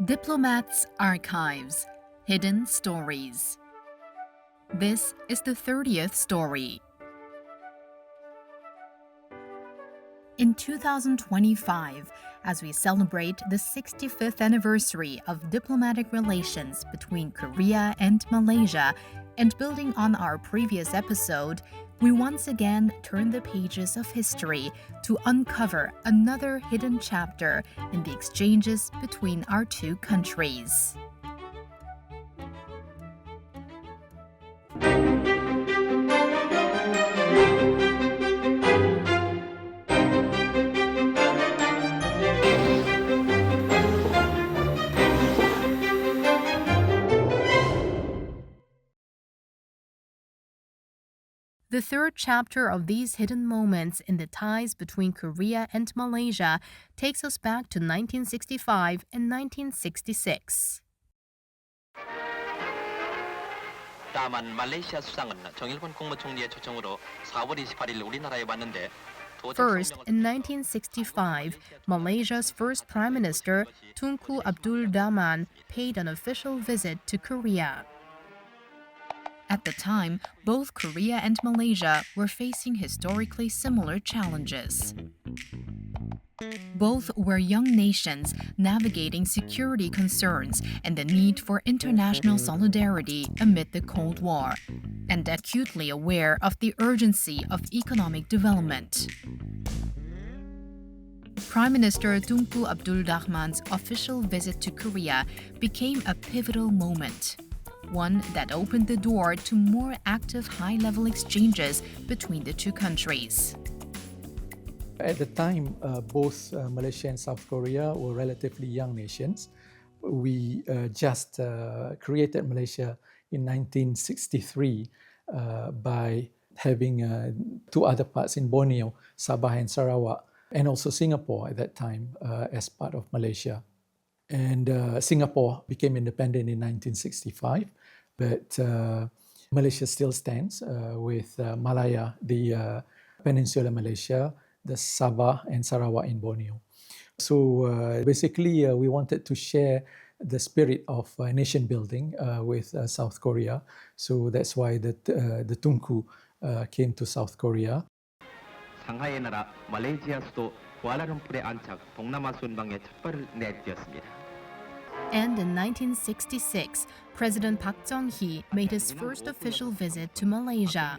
Diplomats' Archives Hidden Stories. This is the 30th story. In 2025, as we celebrate the 65th anniversary of diplomatic relations between Korea and Malaysia, and building on our previous episode, we once again turn the pages of history to uncover another hidden chapter in the exchanges between our two countries. The third chapter of these hidden moments in the ties between Korea and Malaysia takes us back to 1965 and 1966. 다만 말레이시아 수상은 정일권 국무총리의 초청으로 4월 28일 우리나라에 왔는데 First, in 1965, Malaysia's first Prime Minister, Tunku Abdul Rahman, paid an official visit to Korea. At the time, both Korea and Malaysia were facing historically similar challenges. Both were young nations navigating security concerns and the need for international solidarity amid the Cold War, and acutely aware of the urgency of economic development. Prime Minister Tunku Abdul Rahman's official visit to Korea became a pivotal moment, one that opened the door to more active high-level exchanges between the two countries. At the time, both Malaysia and South Korea were relatively young nations. We just created Malaysia in 1963 by having two other parts in Borneo, Sabah and Sarawak, and also Singapore at that time as part of Malaysia. And Singapore became independent in 1965, but Malaysia still stands with Malaya, the Peninsular Malaysia, the Sabah and Sarawak in Borneo. So basically, we wanted to share the spirit of nation building with South Korea. So that's why the Tunku came to South Korea. 상하이의 나라 말레이시아 수도 쿠알라룸푸르에 안착 동남아 순방에 첫 발을 내디뎠습니다. And in 1966, President Park Chung-hee made his first official visit to Malaysia.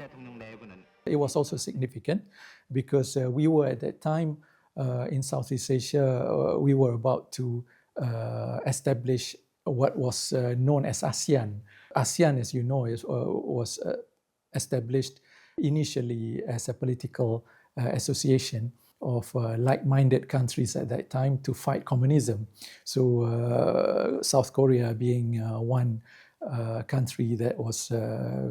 It was also significant because we were at that time in Southeast Asia, we were about to establish what was known as ASEAN. ASEAN, as you know, was established initially as a political association of like-minded countries at that time to fight communism. So South Korea being one country that was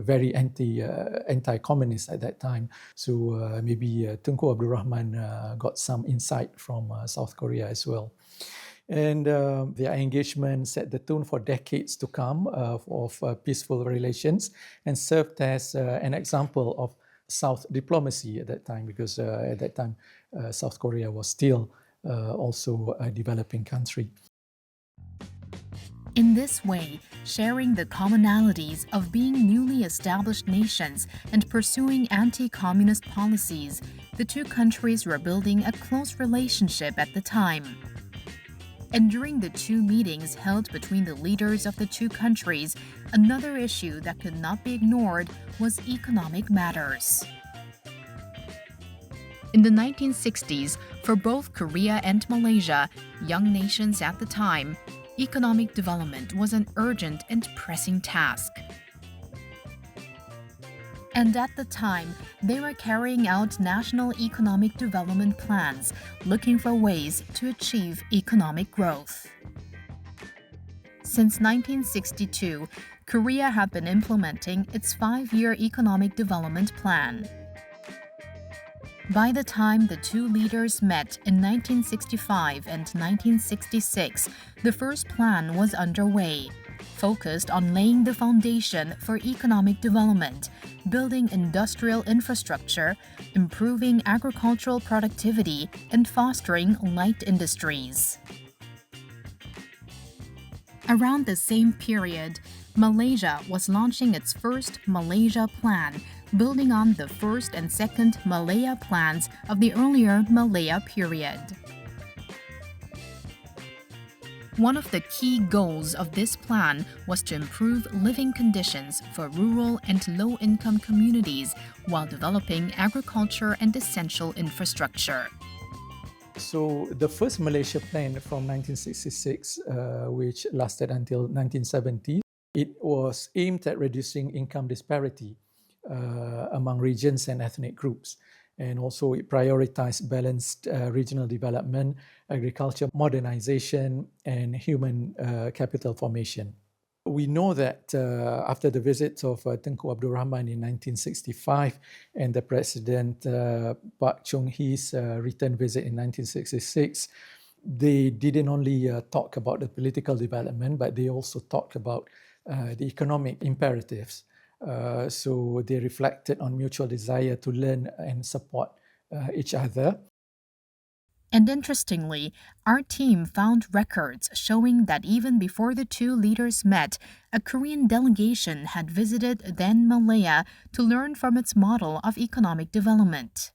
very anti-communist at that time. So maybe Tunku Abdul Rahman got some insight from South Korea as well. And their engagement set the tone for decades to come of peaceful relations and served as an example of South diplomacy at that time, because at that time South Korea was still also a developing country. In this way, sharing the commonalities of being newly established nations and pursuing anti-communist policies, the two countries were building a close relationship at the time. And during the two meetings held between the leaders of the two countries, another issue that could not be ignored was economic matters. In the 1960s, for both Korea and Malaysia, young nations at the time, economic development was an urgent and pressing task. And at the time, they were carrying out national economic development plans, looking for ways to achieve economic growth. Since 1962, Korea had been implementing its 5-year economic development plan. By the time the two leaders met in 1965 and 1966, the first plan was underway, focused on laying the foundation for economic development, building industrial infrastructure, improving agricultural productivity, and fostering light industries. Around the same period, Malaysia was launching its first Malaysia Plan, building on the first and second Malaya plans of the earlier Malaya period. One of the key goals of this plan was to improve living conditions for rural and low-income communities while developing agriculture and essential infrastructure. So the first Malaysia Plan from 1966, which lasted until 1970, it was aimed at reducing income disparity among regions and ethnic groups. And also it prioritized balanced regional development, agriculture modernization, and human capital formation. We know that after the visit of Tengku Abdul Rahman in 1965 and the President Pak Chung Hee's return visit in 1966, they didn't only talk about the political development, but they also talked about the economic imperatives. So they reflected on mutual desire to learn and support each other. And interestingly, our team found records showing that even before the two leaders met, a Korean delegation had visited then Malaya to learn from its model of economic development.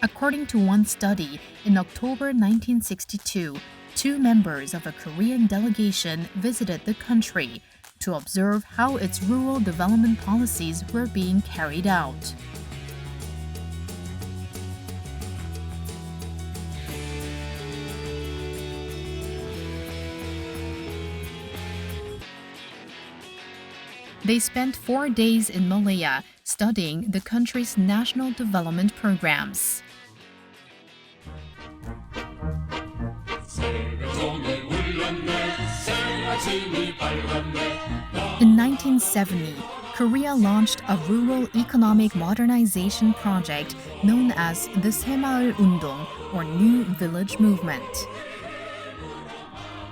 According to one study, in October 1962, two members of a Korean delegation visited the country to observe how its rural development policies were being carried out. They spent 4 days in Malaya studying the country's national development programs. In 1970, Korea launched a rural economic modernization project known as the Saemaeul Undong, or New Village Movement.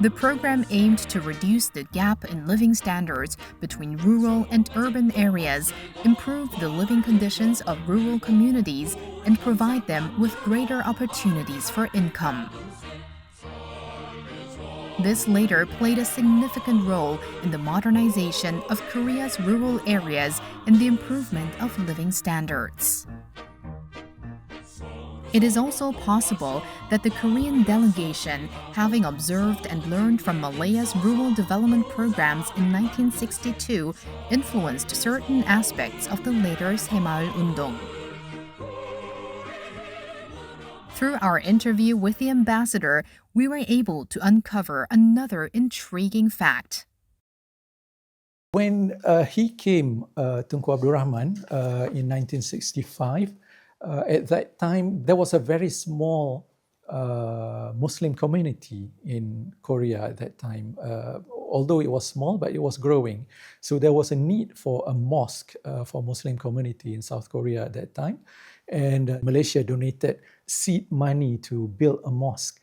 The program aimed to reduce the gap in living standards between rural and urban areas, improve the living conditions of rural communities, and provide them with greater opportunities for income. This later played a significant role in the modernization of Korea's rural areas and the improvement of living standards. It is also possible that the Korean delegation, having observed and learned from Malaya's rural development programs in 1962, influenced certain aspects of the later Saemaeul Undong. Through our interview with the ambassador, we were able to uncover another intriguing fact. When he came, Tunku Abdul Rahman, in 1965, at that time, there was a very small Muslim community in Korea at that time. Although it was small, but it was growing. So there was a need for a mosque for Muslim community in South Korea at that time. And Malaysia donated seed money to build a mosque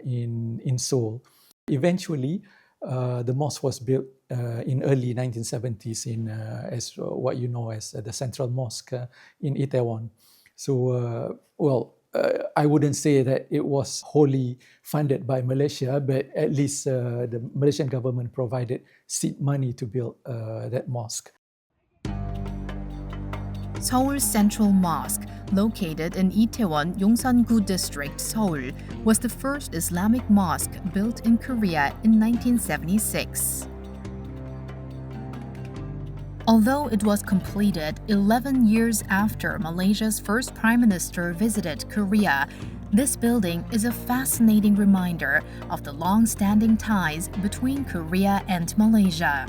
in Seoul. Eventually, the mosque was built in early 1970s in as what you know as the Central Mosque in Itaewon. So, I wouldn't say that it was wholly funded by Malaysia, but at least the Malaysian government provided seed money to build that mosque. Seoul's Central Mosque, located in Itaewon, Yongsan-gu District, Seoul, was the first Islamic mosque built in Korea in 1976. Although it was completed 11 years after Malaysia's first Prime Minister visited Korea, this building is a fascinating reminder of the long-standing ties between Korea and Malaysia.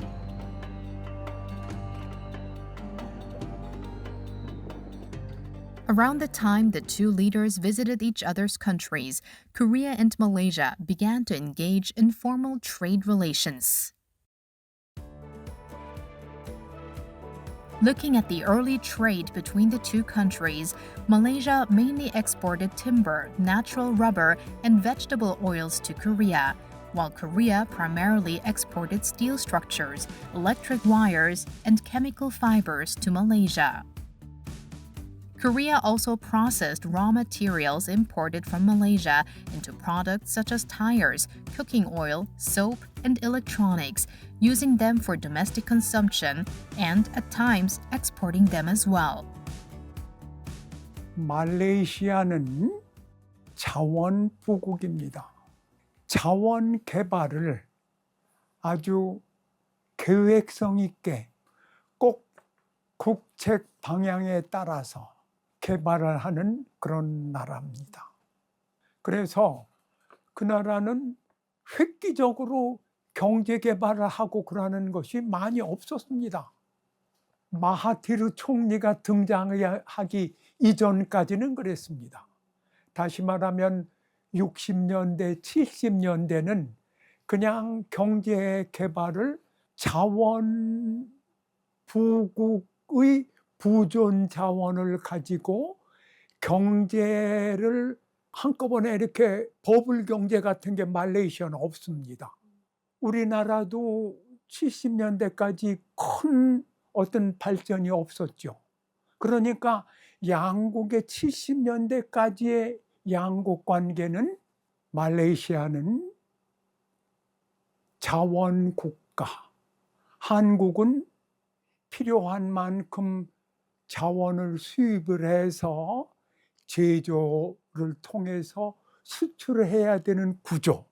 Around the time the two leaders visited each other's countries, Korea and Malaysia began to engage in formal trade relations. Looking at the early trade between the two countries, Malaysia mainly exported timber, natural rubber, and vegetable oils to Korea, while Korea primarily exported steel structures, electric wires, and chemical fibers to Malaysia. Korea also processed raw materials imported from Malaysia into products such as tires, cooking oil, soap, and electronics, using them for domestic consumption and, at times, exporting them as well. 말레이시아는 자원부국입니다. 자원 개발을 아주 계획성 있게 꼭 국책 방향에 따라서 개발을 하는 그런 나라입니다. 그래서 그 나라는 획기적으로 경제 개발을 하고 그러는 것이 많이 없었습니다. 마하티르 총리가 등장하기 이전까지는 그랬습니다. 다시 말하면 60년대, 70년대는 그냥 경제 개발을 자원 부국의 부존 자원을 가지고 경제를 한꺼번에 이렇게 버블 경제 같은 게 말레이시아는 없습니다. 우리나라도 70년대까지 큰 어떤 발전이 없었죠. 그러니까 양국의 70년대까지의 양국 관계는 말레이시아는 자원 국가, 한국은 필요한 만큼 자원을 수입을 해서 제조를 통해서 수출을 해야 되는 구조.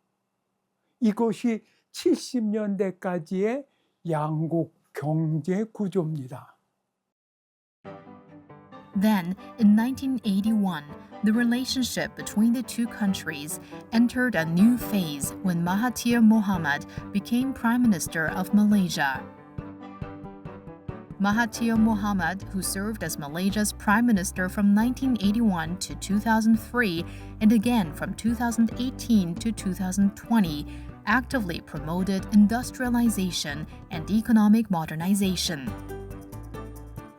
이것이 70년대까지의 양국 경제 구조입니다. Then, in 1981, the relationship between the two countries entered a new phase when Mahathir Mohamad became Prime Minister of Malaysia. Mahathir Mohamad, who served as Malaysia's Prime Minister from 1981 to 2003 and again from 2018 to 2020, actively promoted industrialization and economic modernization.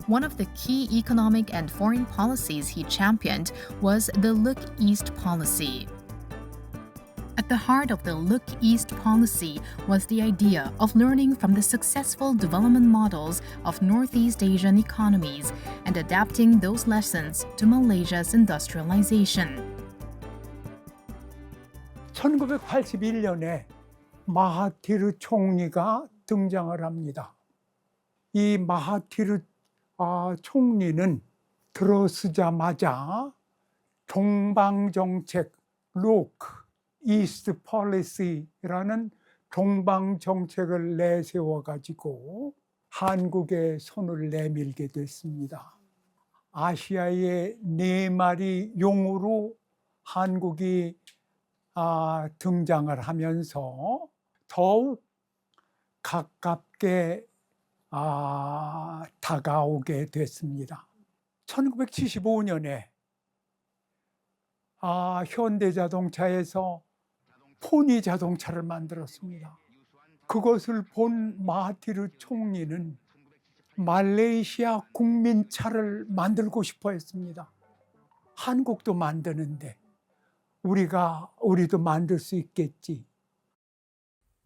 One of the key economic and foreign policies he championed was the Look East policy. At the heart of the Look East policy was the idea of learning from the successful development models of Northeast Asian economies and adapting those lessons to Malaysia's industrialization. 1981년에 마하티르 총리가 등장을 합니다. 이 마하티르 총리는 들어서자마자 동방정책, Look East Policy라는 동방정책을 내세워가지고 한국에 손을 내밀게 됐습니다. 아시아의 4마리 용으로 한국이 등장을 하면서 더욱 가깝게 다가오게 됐습니다. 1975년에 현대자동차에서 포니 자동차를 만들었습니다. 그것을 본 마하티르 총리는 말레이시아 국민차를 만들고 싶어 했습니다. 한국도 만드는데 우리도 만들 수 있겠지.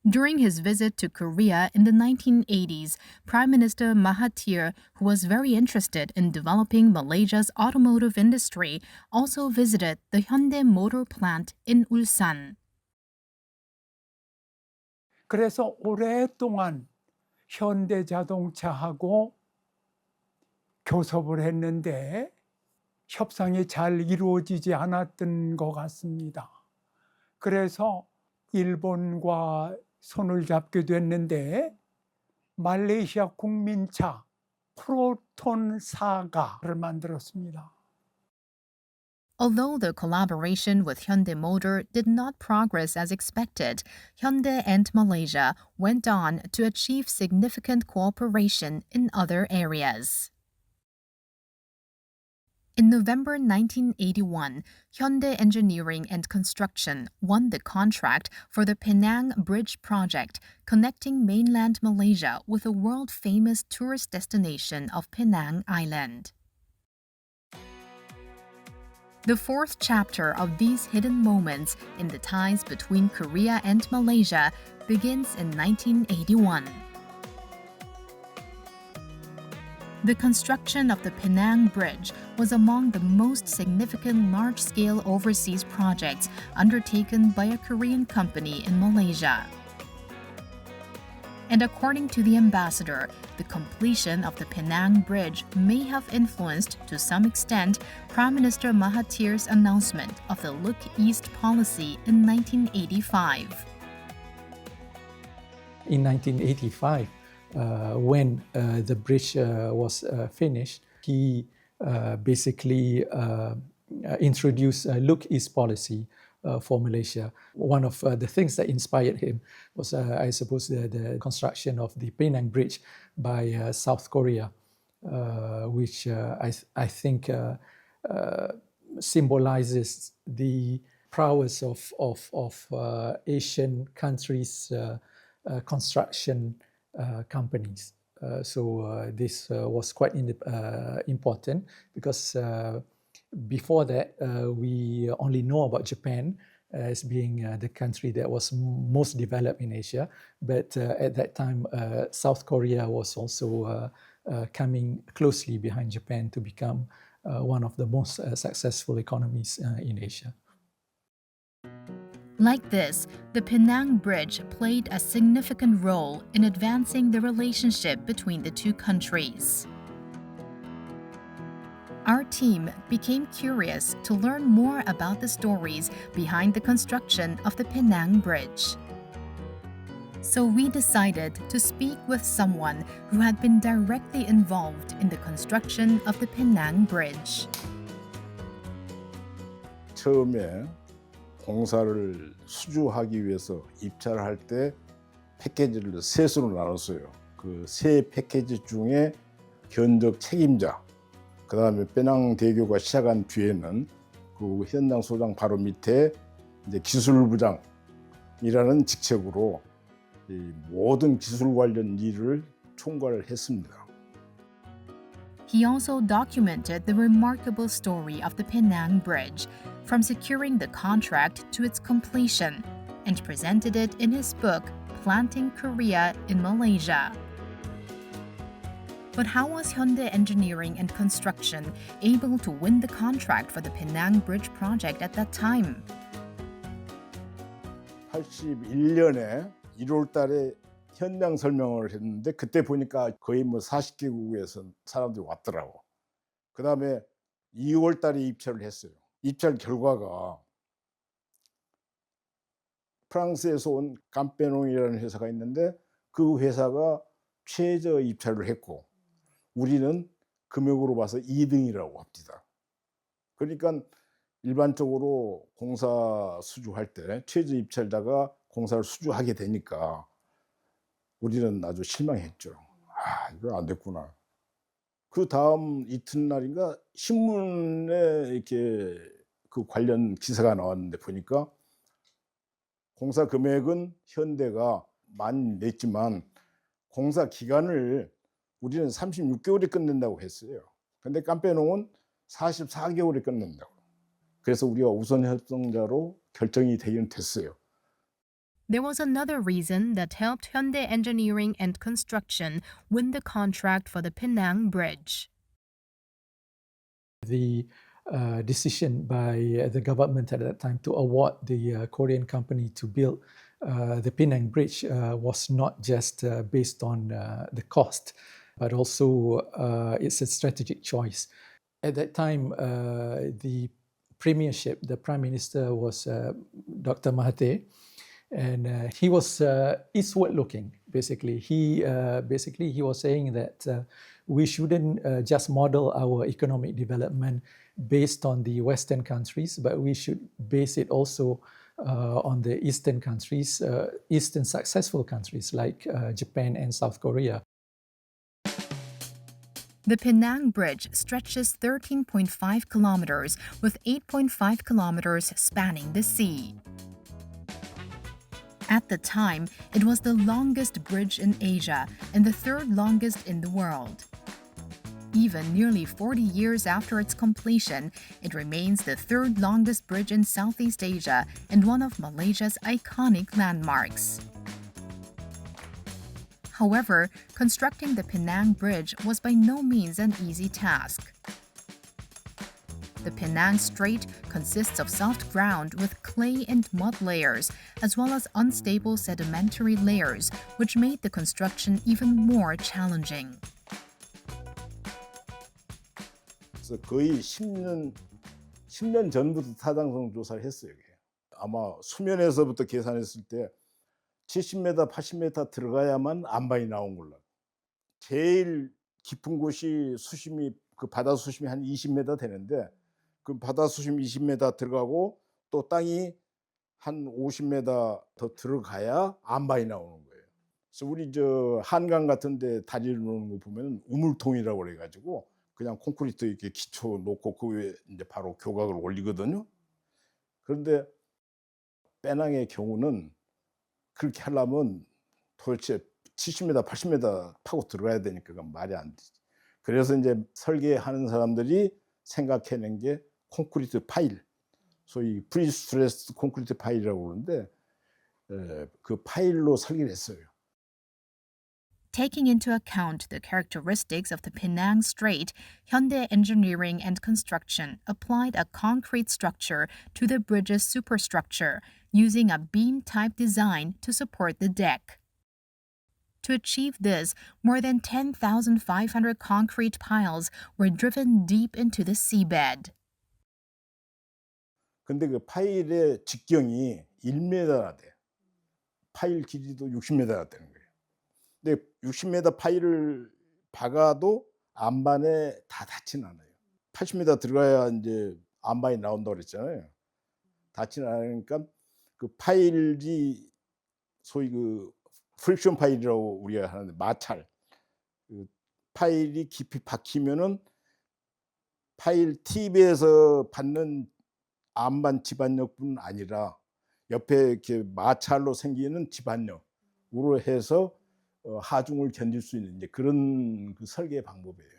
During his visit to Korea in the 1980s, Prime Minister Mahathir, who was very interested in developing Malaysia's automotive industry, also visited the Hyundai Motor Plant in Ulsan. 그래서 오랫동안 현대자동차하고 교섭을 했는데 협상이 잘 이루어지지 않았던 것 같습니다. 그래서 일본과 손을 잡게 됐는데 말레이시아 국민차 프로톤 사가를 만들었습니다. Although the collaboration with Hyundai Motor did not progress as expected, Hyundai and Malaysia went on to achieve significant cooperation in other areas. In November 1981, Hyundai Engineering and Construction won the contract for the Penang Bridge project, connecting mainland Malaysia with the world-famous tourist destination of Penang Island. The fourth chapter of these hidden moments in the ties between Korea and Malaysia begins in 1981. The construction of the Penang Bridge was among the most significant large-scale overseas projects undertaken by a Korean company in Malaysia. And according to the ambassador, the completion of the Penang Bridge may have influenced, to some extent, Prime Minister Mahathir's announcement of the Look East policy in 1985. In 1985, when the bridge was finished, he basically introduced a Look East policy for Malaysia. One of the things that inspired him was, I suppose, the construction of the Penang Bridge by South Korea, which I think symbolizes the prowess of Asian countries' construction companies. So this was quite important because before that, we only know about Japan as being the country that was most developed in Asia. But at that time, South Korea was also coming closely behind Japan to become one of the most successful economies in Asia. Like this, the Penang Bridge played a significant role in advancing the relationship between the two countries. Our team became curious to learn more about the stories behind the construction of the Penang Bridge. So we decided to speak with someone who had been directly involved in the construction of the Penang Bridge. 처음에 공사를 수주하기 위해서 입찰을 할 때 패키지를 셋으로 나눴어요. 그 세 패키지 중에 견적 책임자, 그 다음에 빼낭 대교가 시작한 뒤에는 그 현장 소장 바로 밑에 이제 기술부장이라는 직책으로 이 모든 기술 관련 일을 총괄을 했습니다. He also documented the remarkable story of the Penang Bridge, from securing the contract to its completion, and presented it in his book, Planting Korea in Malaysia. But how was Hyundai Engineering and Construction able to win the contract for the Penang Bridge project at that time? 81년에 1월 달에 현장 설명을 했는데 그때 보니까 거의 뭐 40개국에서 사람들이 왔더라고. 그 다음에 2월 달에 입찰을 했어요. 입찰 결과가 프랑스에서 온 깜페농이라는 회사가 있는데 그 회사가 최저 입찰을 했고 우리는 금액으로 봐서 2등이라고 합니다. 그러니까 일반적으로 공사 수주할 때 최저 입찰자가 공사를 수주하게 되니까 우리는 아주 실망했죠. 아, 이거 안 됐구나. 그 다음 이튿날인가 신문에 이렇게 그 관련 기사가 나왔는데 보니까 공사 금액은 현대가 많이 냈지만 공사 기간을 우리는 36개월에 끝낸다고 했어요. 근데 깜페농은 44개월에 끝낸다고. 그래서 우리가 우선 협상자로 결정이 되긴 됐어요. There was another reason that helped Hyundai Engineering and Construction win the contract for the Penang Bridge. The decision by the government at that time to award the Korean company to build the Penang Bridge was not just based on the cost, but also it's a strategic choice. At that time, the premiership, the Prime Minister was Dr. Mahathir, and he was eastward looking, basically. He was saying that we shouldn't just model our economic development based on the Western countries, but we should base it also on the Eastern countries, Eastern successful countries like Japan and South Korea. The Penang Bridge stretches 13.5 kilometers with 8.5 kilometers spanning the sea. At the time, it was the longest bridge in Asia and the third longest in the world. Even nearly 40 years after its completion, it remains the third longest bridge in Southeast Asia and one of Malaysia's iconic landmarks. However, constructing the Penang Bridge was by no means an easy task. The Penang Strait consists of soft ground with clay and mud layers, as well as unstable sedimentary layers, which made the construction even more challenging. 그래서 거의 10년 전부터 타당성 조사를 했어요. 아마 수면에서부터 계산했을 때 70m, 80m 들어가야만 안반이 나온 걸로. 제일 깊은 곳이 수심이 그 바다 수심이 한 20m 되는데 그 바다 수심 20m 들어가고 또 땅이 한 50m 더 들어가야 안반이 나오는 거예요. 그래서 우리 저 한강 같은데 다리를 놓는 거 보면 우물통이라고 그래가지고 그냥 콘크리트 이렇게 기초 놓고 그 위에 이제 바로 교각을 올리거든요. 그런데 빼낭의 경우는 그렇게 하려면 도대체 70m, 80m 파고 들어가야 되니까 그건 말이 안 되지. 그래서 이제 설계하는 사람들이 생각해낸 게 콘크리트 파일, 소위 프리스트레스 콘크리트 파일이라고 그러는데 그 파일로 설계를 했어요. Taking into account the characteristics of the Penang Strait, Hyundai Engineering and Construction applied a concrete structure to the bridge's superstructure, using a beam-type design to support the deck. To achieve this, more than 10,500 concrete piles were driven deep into the seabed. 근데 그 파일의 직경이 1m가 돼. 파일 길이도 60m가 되는 거예요. 근데 60m 파일을 박아도 안반에 다 닿지는 않아요. 80m 들어가야 이제 안반이 나온다고 그랬잖아요. 닿지는 않으니까 그 파일이 소위 그 프릭션 파일이라고 우리가 하는데 마찰. 그 파일이 깊이 박히면은 파일 팁에서 받는 안반 집안력뿐 아니라 옆에 이렇게 마찰로 생기는 집안력으로 해서 하중을 견딜 수 있는 이제 그런 그 설계 방법이에요.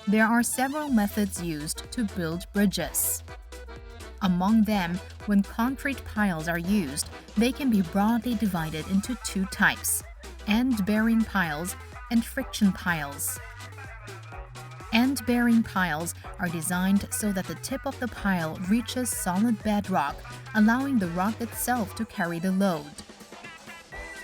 There are several methods used to build bridges. Among them, when concrete piles are used, they can be broadly divided into two types: end-bearing piles and friction piles. End-bearing piles are designed so that the tip of the pile reaches solid bedrock, allowing the rock itself to carry the load.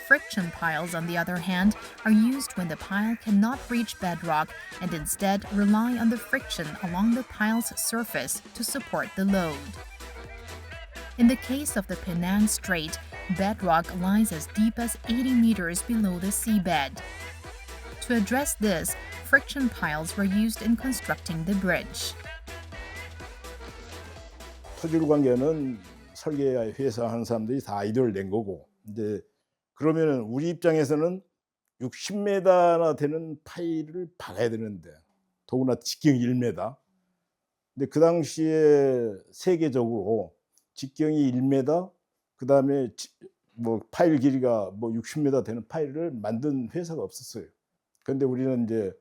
Friction piles, on the other hand, are used when the pile cannot reach bedrock and instead rely on the friction along the pile's surface to support the load. In the case of the Penang Strait, bedrock lies as deep as 80 meters below the seabed. To address this, friction piles were used in constructing the bridge. 토질 관계는 설계 회사 하는 사람들이 다 아이디어를 낸 거고, 이제 그러면은 우리 입장에서는 60m나 되는 파일을 박아야 되는데, 더구나 직경이 1m. 근데 그 당시에 세계적으로 직경이 1m, 그 다음에 뭐 파일 길이가 뭐 60m 되는 파일을 만든 회사가 없었어요. 그런데 우리는 이제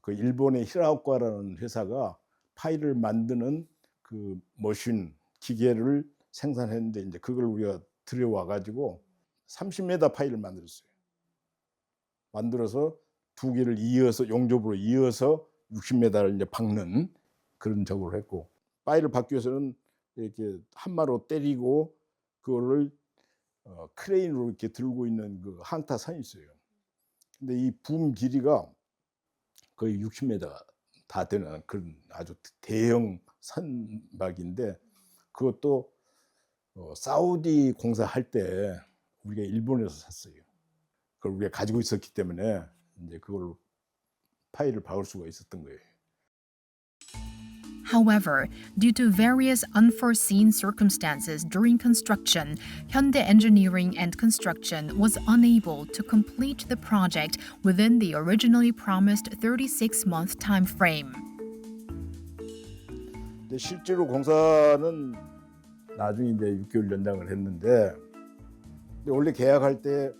그 일본의 히라오카라는 회사가 파일을 만드는 그 머신 기계를 생산했는데 이제 그걸 우리가 들여와 가지고 30m 파일을 만들었어요. 만들어서 두 개를 이어서 용접으로 이어서 60m를 이제 박는 그런 작업을 했고, 파일을 박기 위해서는 이렇게 한마로 때리고 그거를 크레인으로 이렇게 들고 있는 그 한타선이 있어요. 근데 이 붐 길이가 거의 60m 다 되는 그런 아주 대형 선박인데, 그것도 사우디 공사할 때 우리가 일본에서 샀어요. 그걸 우리가 가지고 있었기 때문에 이제 그걸로 파일을 박을 수가 있었던 거예요. However, due to various unforeseen circumstances during construction, Hyundai Engineering and Construction was unable to complete the project within the originally promised 36-month time frame. 실제로 공사는 나중에 이제 6개월 연장을 했는데, 원래 계약할 때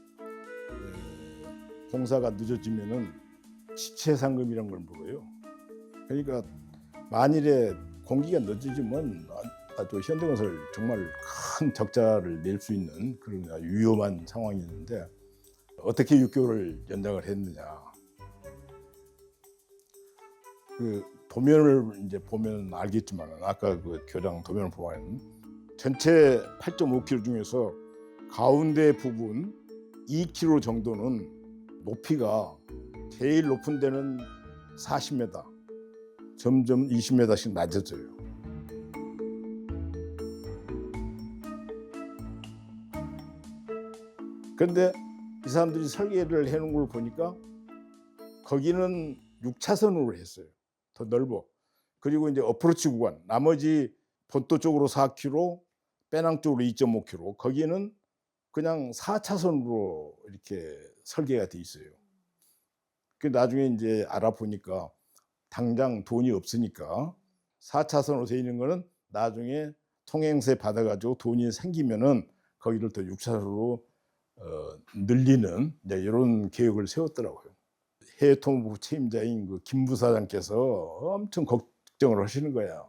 공사가 늦어지면은 지체 상금이라는 걸 물어요. 그러니까 만일에 공기가 늦어지면 아주 현대건설 정말 큰 적자를 낼 수 있는 그런 위험한 상황이었는데 어떻게 6개월을 연장을 했느냐. 그 도면을 이제 보면 알겠지만 아까 그 교량 도면을 보면 전체 8.5km 중에서 가운데 부분 2km 정도는 높이가 제일 높은 데는 40m, 점점 20m씩 낮아져요. 그런데 이 사람들이 설계를 해놓은 걸 보니까 거기는 6차선으로 했어요. 더 넓어. 그리고 이제 어프로치 구간, 나머지 본도 쪽으로 4km, 빼낭 쪽으로 2.5km, 거기는 그냥 4차선으로 이렇게 설계가 돼 있어요. 그 나중에 이제 알아보니까 당장 돈이 없으니까 4차선으로 돼 있는 거는 나중에 통행세 받아가지고 돈이 생기면은 거기를 더 6차선으로 늘리는 이제 이런 계획을 세웠더라고요. 해외통일부 책임자인 그 김 부사장께서 엄청 걱정을 하시는 거야.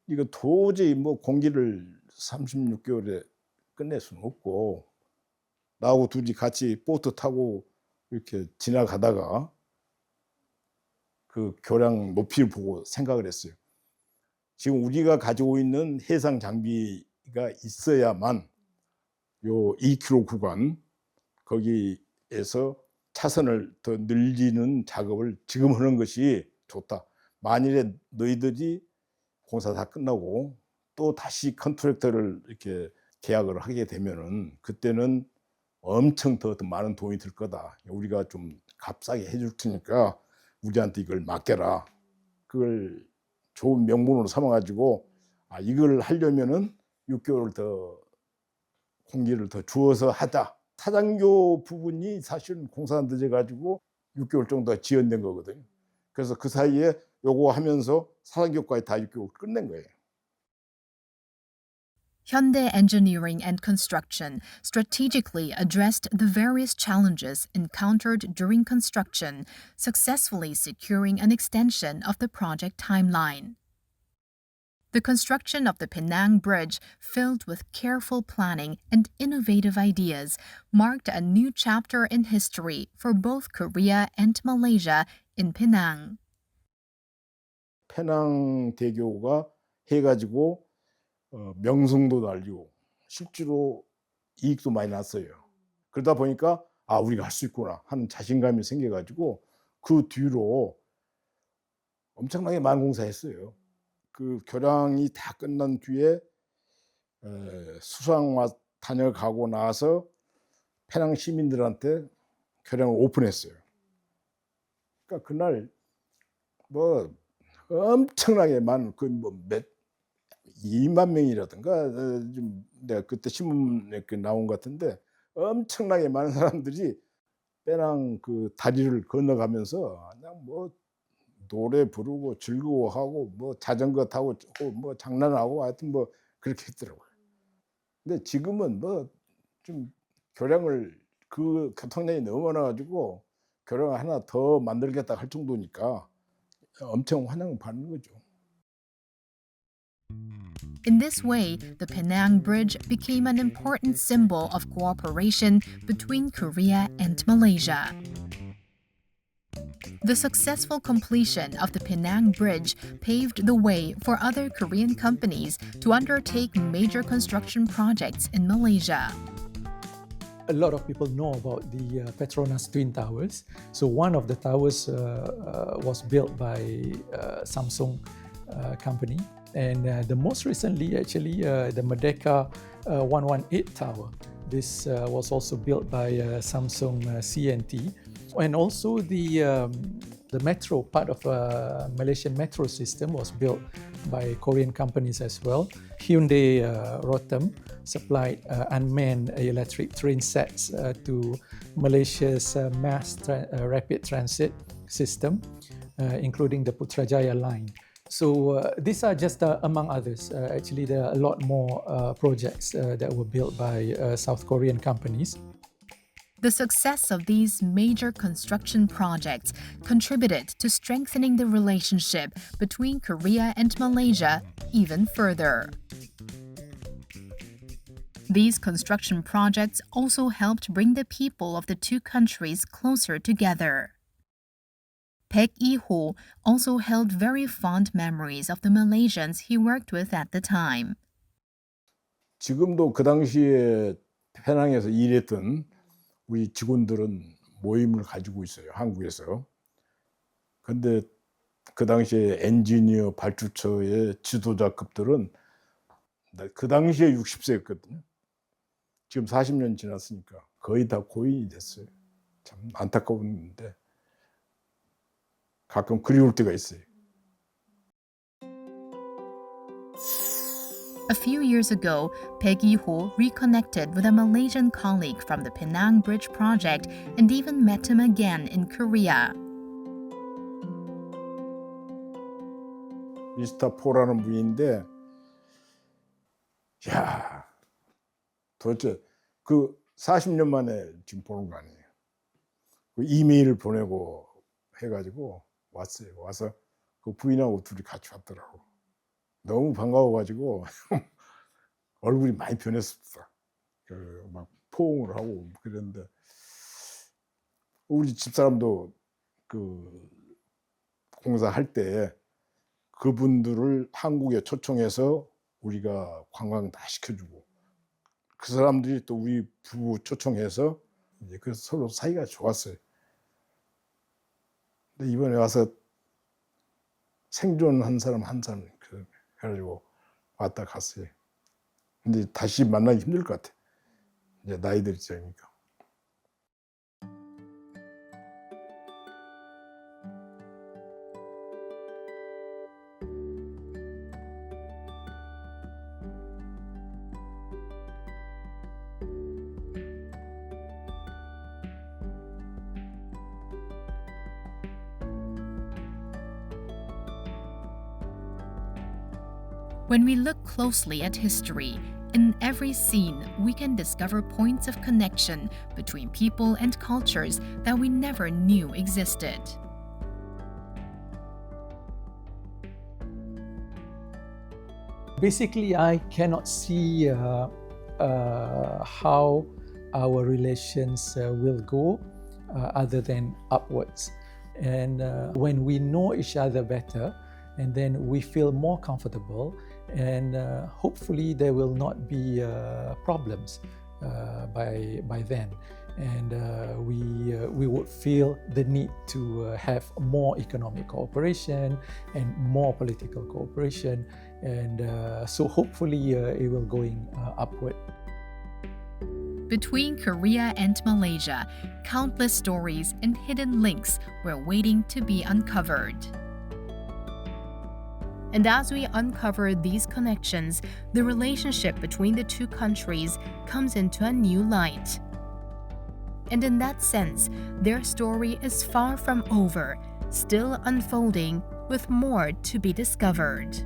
이거 도저히 뭐 공기를 36개월에 끝낼 수는 없고, 나하고 둘이 같이 보트 타고 이렇게 지나가다가 그 교량 높이를 보고 생각을 했어요. 지금 우리가 가지고 있는 해상 장비가 있어야만 요 2km 구간 거기에서 차선을 더 늘리는 작업을 지금 하는 것이 좋다. 만일에 너희들이 공사 다 끝나고 또 다시 컨트랙터를 이렇게 계약을 하게 되면은 그때는 엄청 더 많은 돈이 들 거다. 우리가 좀 값싸게 해줄 테니까 우리한테 이걸 맡겨라. 그걸 좋은 명분으로 삼아가지고 이걸 하려면은 6개월을 더 공기를 더 주어서 하자. 사장교 부분이 사실은 공사가 늦어가지고 6개월 정도 지연된 거거든요. 그래서 그 사이에 요거 하면서 사장교까지 다 6개월 끝낸 거예요. Hyundai Engineering and Construction strategically addressed the various challenges encountered during construction, successfully securing an extension of the project timeline. The construction of the Penang Bridge, filled with careful planning and innovative ideas, marked a new chapter in history for both Korea and Malaysia in Penang. 페낭 대교가 해가지고 명성도 날리고 실제로 이익도 많이 났어요. 그러다 보니까 우리가 할 수 있구나 하는 자신감이 생겨가지고 그 뒤로 엄청나게 많은 공사했어요. 그 교량이 다 끝난 뒤에 수상화 다녀가고 나서 페낭 시민들한테 교량을 오픈했어요. 그러니까 그날 뭐 엄청나게 많은 그 뭐 2만 명이라든가 좀 내가 그때 신문에 나온 것 같은데 엄청나게 많은 사람들이 페낭 그 다리를 건너가면서 그냥 뭐 노래 부르고 즐거워하고 뭐 자전거 타고 뭐 장난하고 하여튼 뭐 그렇게 했더라고요. 근데 지금은 뭐 좀 교량을 그 교통량이 너무 많아가지고 교량 하나 더 만들겠다 할 정도니까 엄청 환영을 받는 거죠. In this way, the Penang Bridge became an important symbol of cooperation between Korea and Malaysia. The successful completion of the Penang Bridge paved the way for other Korean companies to undertake major construction projects in Malaysia. A lot of people know about the Petronas Twin Towers. So one of the towers was built by Samsung company. And the most recently, actually, the Merdeka 118 tower. This was also built by Samsung CNT. And also the metro part of Malaysian metro system was built by Korean companies as well. Hyundai Rotem supplied unmanned electric train sets to Malaysia's mass rapid transit system, including the Putrajaya line. So these are just among others. Actually, there are a lot more projects that were built by South Korean companies. The success of these major construction projects contributed to strengthening the relationship between Korea and Malaysia even further. These construction projects also helped bring the people of the two countries closer together. Baek Lee-ho also held very fond memories of the Malaysians he worked with at the time. 지금도 그 당시에 페낭에서 일했던 우리 직원들은 모임을 가지고 있어요, 한국에서. 근데 그 당시에 엔지니어 발주처의 지도자급들은 그 당시에 60세였거든요. 지금 40년 지났으니까 거의 다 고인이 됐어요. 참 안타까운데 가끔 그리울 때가 있어요. A few years ago, Baek Lee-ho reconnected with a Malaysian colleague from the Penang Bridge project and even met him again in Korea. 미스터 포라는 분인데, 야, 도대체 그 40년 만에 지금 보는 거 아니에요. 그 이메일을 보내고 해가지고 왔어요. 와서 그 부인하고 둘이 같이 왔더라고. 너무 반가워가지고 얼굴이 많이 변했습니다. 막 포옹을 하고 그랬는데 우리 집사람도 그 공사할 때 그분들을 한국에 초청해서 우리가 관광 다 시켜주고 그 사람들이 또 우리 부부 초청해서 이제 그래서 서로 사이가 좋았어요. 근데 이번에 와서 생존한 사람 한 사람 그래가지고 왔다 갔어요. 근데 다시 만나기 힘들 것 같아. 이제 나이 들자니까. When we look closely at history, in every scene we can discover points of connection between people and cultures that we never knew existed. Basically, I cannot see how our relations will go other than upwards. And when we know each other better, and then we feel more comfortable, and hopefully there will not be problems by then. And we would feel the need to have more economic cooperation and more political cooperation, and so hopefully it will going upward. Between Korea and Malaysia, countless stories and hidden links were waiting to be uncovered. And as we uncover these connections, the relationship between the two countries comes into a new light. And in that sense, their story is far from over, still unfolding with more to be discovered.